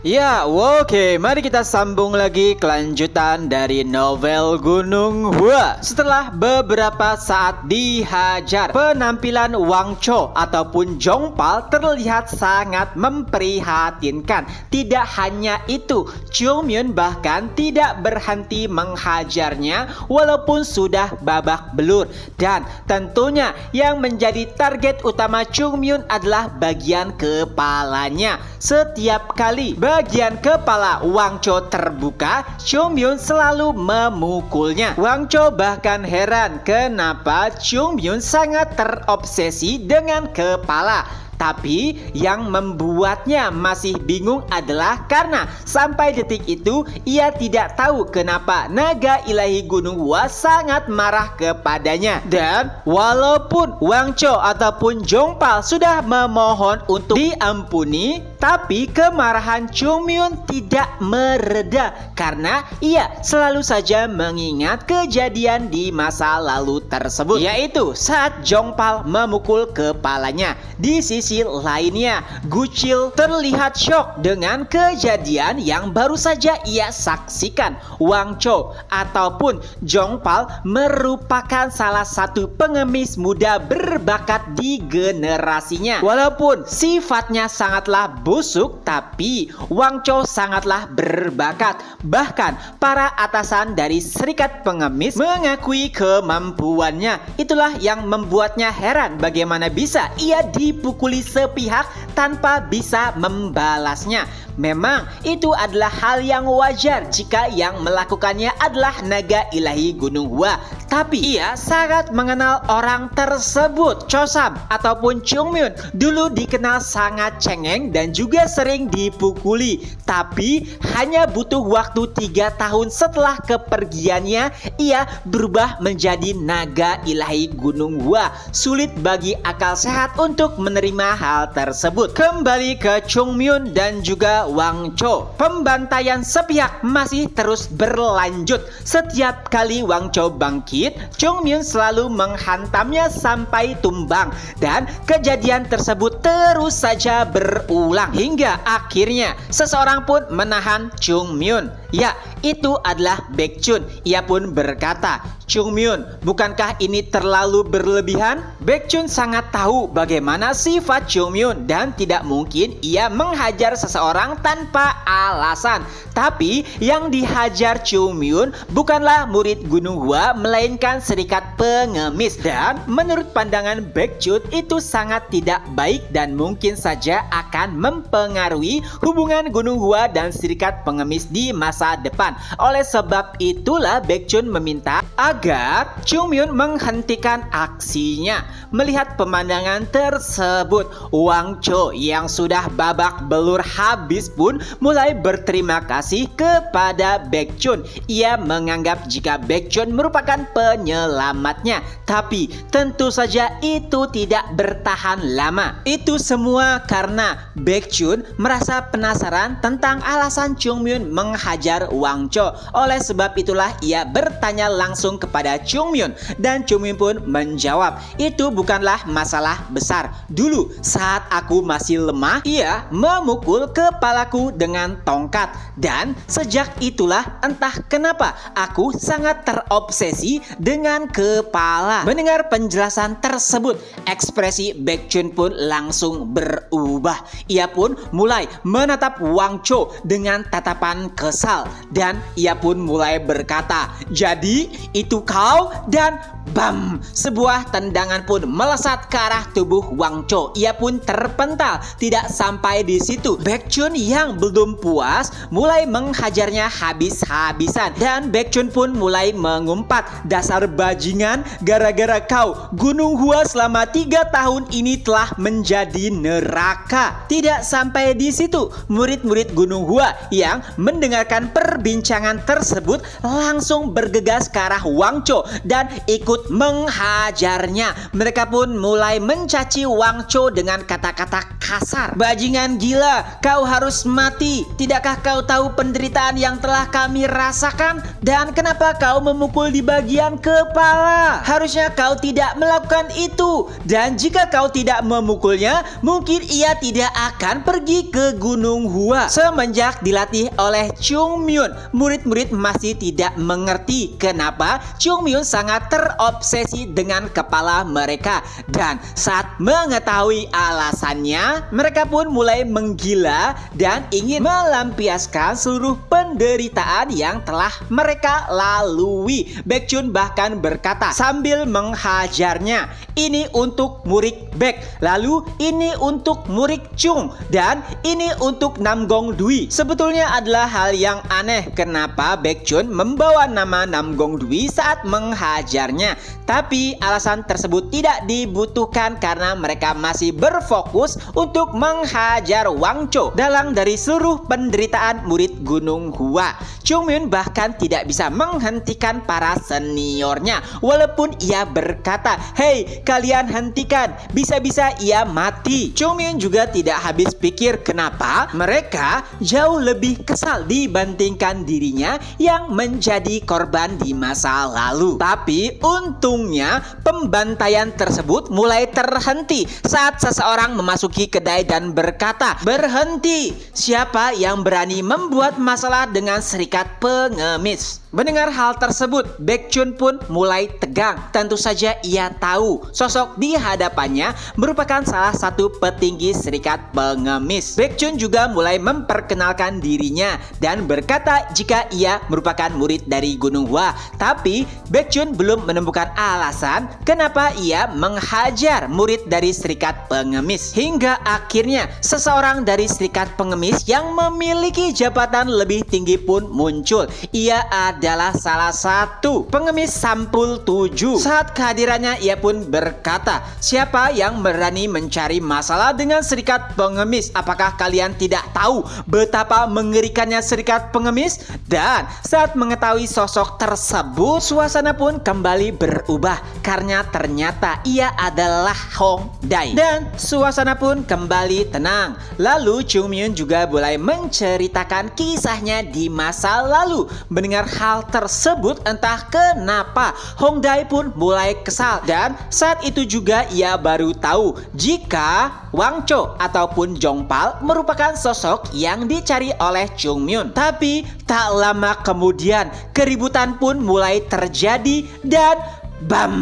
Ya, oke, mari kita sambung lagi kelanjutan dari novel Gunung Hua. Setelah beberapa saat dihajar, penampilan Wang Chou ataupun Zhongpal terlihat sangat memprihatinkan. Tidak hanya itu, Chung Myun bahkan tidak berhenti menghajarnya walaupun sudah babak belur. Dan tentunya yang menjadi target utama Chung Myun adalah bagian kepalanya. Setiap kali bagian kepala Wang Chou terbuka, Chung Myun selalu memukulnya. Wang Chou bahkan heran kenapa Chung Myun sangat terobsesi dengan kepala. Tapi yang membuatnya masih bingung adalah karena sampai detik itu ia tidak tahu kenapa naga ilahi Gunung Hua sangat marah kepadanya. Dan walaupun Wang Chou ataupun Zhongpal sudah memohon untuk diampuni, tapi kemarahan Chung Myun tidak mereda karena ia selalu saja mengingat kejadian di masa lalu tersebut, yaitu saat Zhongpal memukul kepalanya. Di sisi lainnya, Gucil terlihat syok dengan kejadian yang baru saja ia saksikan. Wang Chou ataupun Zhongpal merupakan salah satu pengemis muda berbakat di generasinya. Walaupun sifatnya sangatlah busuk, tapi Wang Chou sangatlah berbakat. Bahkan para atasan dari Serikat Pengemis mengakui kemampuannya. Itulah yang membuatnya heran bagaimana bisa ia dipukuli sepihak tanpa bisa membalasnya. Memang itu adalah hal yang wajar jika yang melakukannya adalah naga ilahi Gunung Hua. Tapi ia sangat mengenal orang tersebut. Chosam ataupun Chung Myun dulu dikenal sangat cengeng dan juga sering dipukuli. Tapi hanya butuh waktu 3 tahun setelah kepergiannya, ia berubah menjadi naga ilahi Gunung Hua. Sulit bagi akal sehat untuk menerima hal tersebut. Kembali ke Chung Myun dan juga Wang Chou. Pembantaian sepihak masih terus berlanjut. Setiap kali Wang Chou bangkit, Chung Myun selalu menghantamnya sampai tumbang. Dan kejadian tersebut terus saja berulang hingga akhirnya seseorang pun menahan Chung Myun. Ya, itu adalah Baekchun. Ia pun berkata, "Chung Myun, bukankah ini terlalu berlebihan?" Baekchun sangat tahu bagaimana sifat Chung Myun dan tidak mungkin ia menghajar seseorang tanpa alasan. Tapi yang dihajar Chung Myun bukanlah murid Gunung Hua, melainkan Serikat Pengemis. Dan menurut pandangan Baekchun itu sangat tidak baik dan mungkin saja akan mempengaruhi hubungan Gunung Hua dan Serikat Pengemis di masa depan. Oleh sebab itulah Baekchun meminta agar Chung Myun menghentikan aksinya. Melihat pemandangan tersebut, Wang Chou yang sudah babak belur habis pun mulai berterima kasih kepada Baekchun. Ia menganggap jika Baekchun merupakan penyelamatnya. Tapi tentu saja itu tidak bertahan lama. Itu semua karena Baekchun merasa penasaran tentang alasan Chung Myun menghajar Wang Chou. Oleh sebab itulah ia bertanya langsung kepada Chung Myun dan Chung Myun pun menjawab, "Itu bukanlah masalah besar. Dulu saat aku masih lemah, ia memukul kepalaku dengan tongkat dan sejak itulah entah kenapa aku sangat terobsesi dengan kepala." Mendengar penjelasan tersebut, ekspresi Baekchun pun langsung berubah. Ia pun mulai menatap Wang Chou dengan tatapan kesal dan ia pun mulai berkata, "Jadi itu kau?" Dan bam, sebuah tendangan pun melesat ke arah tubuh Wang Chou. Ia pun terpental. Tidak sampai di situ, Baekchun yang belum puas mulai menghajarnya habis-habisan. Dan Baekchun pun mulai mengumpat, "Dasar bajingan, gara-gara kau Gunung Hua selama 3 tahun ini telah menjadi neraka." Tidak sampai di situ, murid-murid Gunung Hua yang mendengarkan perbincangan tersebut langsung bergegas ke arah Wang Chou dan ikut menghajarnya. Mereka pun mulai mencaci Wang Chou dengan kata-kata kasar. Bajingan gila, kau harus mati. Tidakkah kau tahu penderitaan yang telah kami rasakan? Dan kenapa kau memukul di bagian kepala? Harusnya kau tidak melakukan itu. Dan jika kau tidak memukulnya, mungkin ia tidak akan pergi ke Gunung Hua. Semenjak dilatih oleh Chung Myun, murid-murid masih tidak mengerti kenapa Chung Myun sangat terobsesi dengan kepala mereka. Dan saat mengetahui alasannya, mereka pun mulai menggila dan ingin melampiaskan seluruh penderitaan yang telah mereka lalui. Baekhyun bahkan berkata sambil menghajarnya, ini untuk murid Baek, lalu ini untuk murid Chung, dan ini untuk Namgong Dwi. Sebetulnya adalah hal yang aneh kenapa Baekhyun membawa nama Namgong Dwi saat menghajarnya. Tapi alasan tersebut tidak dibutuhkan karena mereka masih berfokus untuk menghajar Wang Chou. Dalang dari seluruh penderitaan murid Gunung Hua, Chung Myun bahkan tidak bisa menghentikan para seniornya. Walaupun ia berkata, "Hei, kalian hentikan, bisa-bisa ia mati." Chung Myun juga tidak habis pikir kenapa mereka jauh lebih kesal dibandingkan dirinya yang menjadi korban di masa lalu. Tapi untungnya pembantaian tersebut mulai terhenti saat seseorang memasuki kedai dan berkata, "Berhenti, siapa yang berani membuat masalah dengan serikat pengemis?" Mendengar hal tersebut, Baekhyun pun mulai tegang. Tentu saja ia tahu sosok di hadapannya merupakan salah satu petinggi serikat pengemis. Baekhyun juga mulai memperkenalkan dirinya dan berkata jika ia merupakan murid dari Gunung Hua. Tapi Baekhyun belum menemukan alasan kenapa ia menghajar murid dari serikat pengemis. Hingga akhirnya seseorang dari serikat pengemis yang memiliki jabatan lebih tinggi pun muncul. Ia adalah salah satu pengemis sampul 7. Saat kehadirannya ia pun berkata, "Siapa yang berani mencari masalah dengan serikat pengemis? Apakah kalian tidak tahu betapa mengerikannya serikat pengemis?" Dan saat mengetahui sosok tersebut, suasana pun kembali berubah karena ternyata ia adalah Hong Dae. Dan suasana pun kembali tenang. Lalu Chung Myun juga mulai menceritakan kisahnya di masa lalu. Mendengar hal tersebut, entah kenapa Hong Dae pun mulai kesal. Dan saat itu juga ia baru tahu jika Wang Chou ataupun Jongpal merupakan sosok yang dicari oleh Chung Myun. Tapi tak lama kemudian keributan pun mulai terjadi dan bam!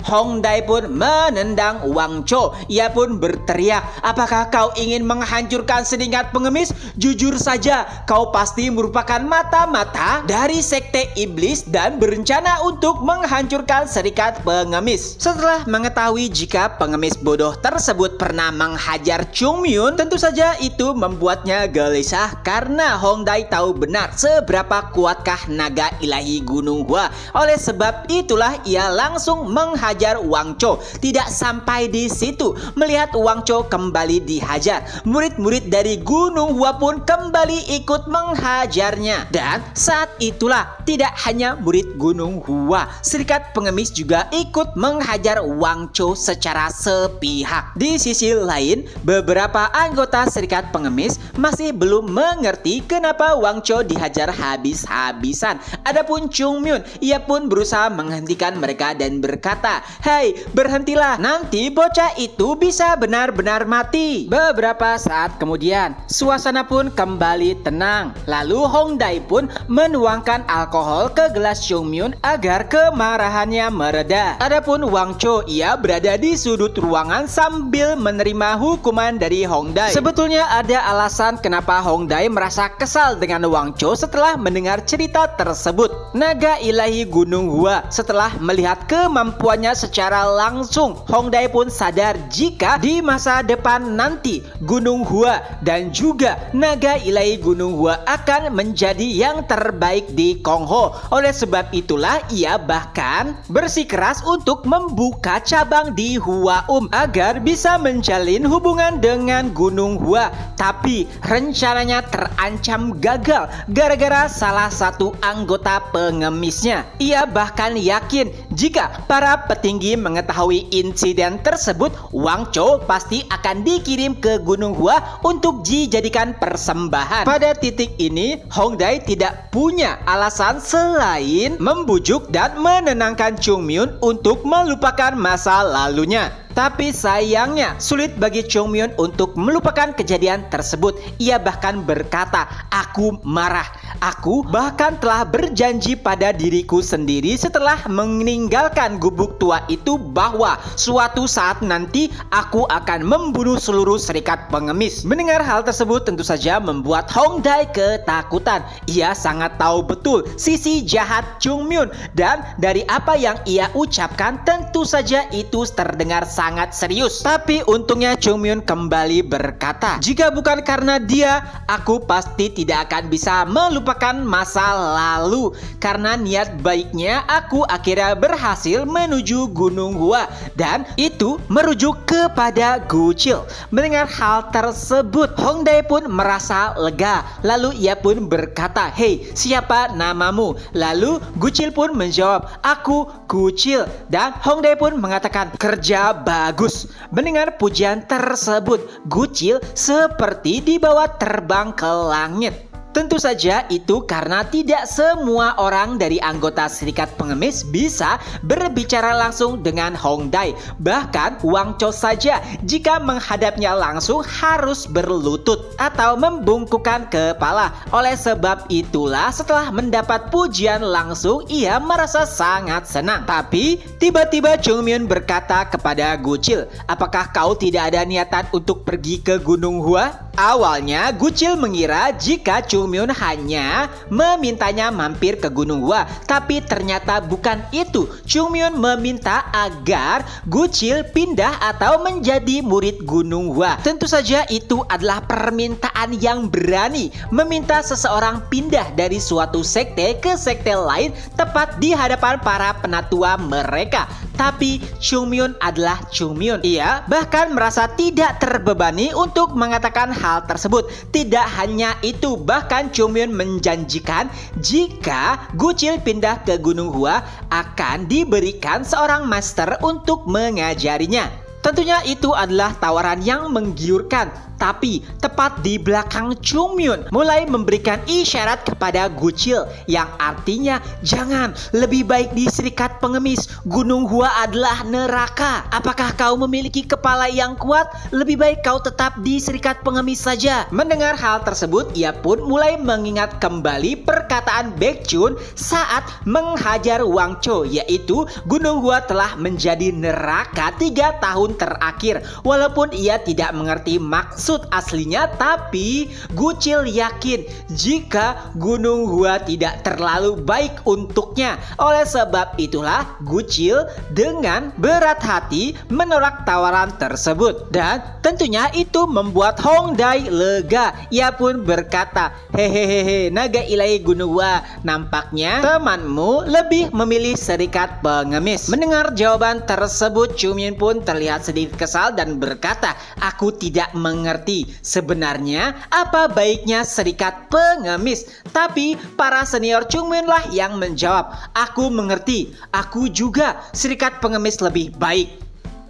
Hong Dae pun menendang Wang Chou. Ia pun berteriak, "Apakah kau ingin menghancurkan setingkat pengemis? Jujur saja, kau pasti merupakan mata-mata dari sekte iblis dan berencana untuk menghancurkan serikat pengemis." Setelah mengetahui jika pengemis bodoh tersebut pernah menghajar Chung Myun, tentu saja itu membuatnya gelisah karena Hong Dae tahu benar seberapa kuatkah naga ilahi Gunung Hua. Oleh sebab itulah ia langsung menghajar Wang Chou. Tidak sampai di situ, melihat Wang Chou kembali dihajar, murid-murid dari Gunung Hua pun kembali ikut menghajarnya. Dan saat itulah tidak hanya murid Gunung Hua, serikat pengemis juga ikut menghajar Wang Chou secara sepihak. Di sisi lain, beberapa anggota serikat pengemis masih belum mengerti kenapa Wang Chou dihajar habis-habisan. Adapun Chung Myun, ia pun berusaha menghentikan mereka dan berkata, "Hei, berhentilah, nanti bocah itu bisa benar-benar mati." Beberapa saat kemudian, suasana pun kembali tenang. Lalu Hong Dae pun menuangkan alkohol ke gelas Chung Myun agar kemarahannya mereda. Adapun Wang Chou, ia berada di sudut ruangan sambil menerima hukuman dari Hong Dae. Sebetulnya ada alasan kenapa Hong Dae merasa kesal dengan Wang Chou setelah mendengar cerita tersebut. Naga ilahi Gunung Hua setelah melihat kemampuannya mendengarnya secara langsung. Hongdae pun sadar jika di masa depan nanti Gunung Hua dan juga naga ilahi Gunung Hua akan menjadi yang terbaik di Kongho. Oleh sebab itulah ia bahkan bersikeras untuk membuka cabang di Hua agar bisa menjalin hubungan dengan Gunung Hua. Tapi rencananya terancam gagal gara-gara salah satu anggota pengemisnya. Ia bahkan yakin jika para petinggi mengetahui insiden tersebut, Wang Chou pasti akan dikirim ke Gunung Hua untuk dijadikan persembahan. Pada titik ini, Hongdae tidak punya alasan selain membujuk dan menenangkan Chung Myun untuk melupakan masa lalunya. Tapi sayangnya sulit bagi Chung Myun untuk melupakan kejadian tersebut. Ia bahkan berkata, "Aku marah. Aku bahkan telah berjanji pada diriku sendiri setelah meninggalkan gubuk tua itu bahwa suatu saat nanti aku akan membunuh seluruh serikat pengemis." Mendengar hal tersebut tentu saja membuat Hongdae ketakutan. Ia sangat tahu betul sisi jahat Chung Myun dan dari apa yang ia ucapkan tentu saja itu terdengar sangat serius. Tapi untungnya Chung Myun kembali berkata, "Jika bukan karena dia, aku pasti tidak akan bisa melupakan masa lalu. Karena niat baiknya, aku akhirnya berhasil menuju Gunung Hua dan itu merujuk kepada Gucil." Mendengar hal tersebut, Hongdae pun merasa lega. Lalu ia pun berkata, "Hei, siapa namamu?" Lalu Gucil pun menjawab, "Aku Gucil." Dan Hongdae pun mengatakan, "Kerja bagus." Mendengar pujian tersebut, Gucil seperti dibawa terbang ke langit. Tentu saja itu karena tidak semua orang dari anggota serikat pengemis bisa berbicara langsung dengan Hongdae. Bahkan Wang Chou saja jika menghadapnya langsung harus berlutut atau membungkukkan kepala. Oleh sebab itulah setelah mendapat pujian langsung ia merasa sangat senang. Tapi tiba-tiba Chung Myun berkata kepada Gucil, "Apakah kau tidak ada niatan untuk pergi ke Gunung Hua?" Awalnya Gucil mengira jika Chung Myun hanya memintanya mampir ke Gunung Hua, tapi ternyata bukan itu. Chung Myun meminta agar Gucil pindah atau menjadi murid Gunung Hua. Tentu saja itu adalah permintaan yang berani, meminta seseorang pindah dari suatu sekte ke sekte lain tepat di hadapan para penatua mereka. Tapi Chung Myun adalah Chung Myun. Ia bahkan merasa tidak terbebani untuk mengatakan hal tersebut. Tidak hanya itu, bahkan Chung Myun menjanjikan jika Gucil pindah ke Gunung Hua akan diberikan seorang master untuk mengajarinya. Tentunya itu adalah tawaran yang menggiurkan. Tapi tepat di belakang Chung Myun mulai memberikan isyarat kepada Gucil yang artinya, "Jangan, lebih baik di serikat pengemis. Gunung Hua adalah neraka. Apakah kau memiliki kepala yang kuat? Lebih baik kau tetap di serikat pengemis saja." Mendengar hal tersebut, ia pun mulai mengingat kembali perkataan Baekjun saat menghajar Wang Chou, yaitu Gunung Hua telah menjadi neraka 3 tahun terakhir. Walaupun ia tidak mengerti maksud aslinya, tapi Gucil yakin jika Gunung Hua tidak terlalu baik untuknya. Oleh sebab itulah Gucil dengan berat hati menolak tawaran tersebut. Dan tentunya itu membuat Hongdae lega. Ia pun berkata, "Hehehe, naga ilahi Gunung Hua, nampaknya temanmu lebih memilih serikat pengemis." Mendengar jawaban tersebut, Chung Myun pun terlihat sedikit kesal dan berkata, "Aku tidak mengerti sebenarnya apa baiknya serikat pengemis." Tapi para senior Chung Myun lah yang menjawab, "Aku mengerti, aku juga serikat pengemis lebih baik."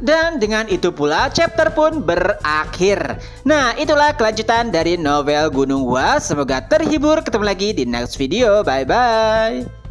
Dan dengan itu pula chapter pun berakhir. Nah, itulah kelanjutan dari novel Gunung Hua. Semoga terhibur. Ketemu lagi di next video. Bye bye.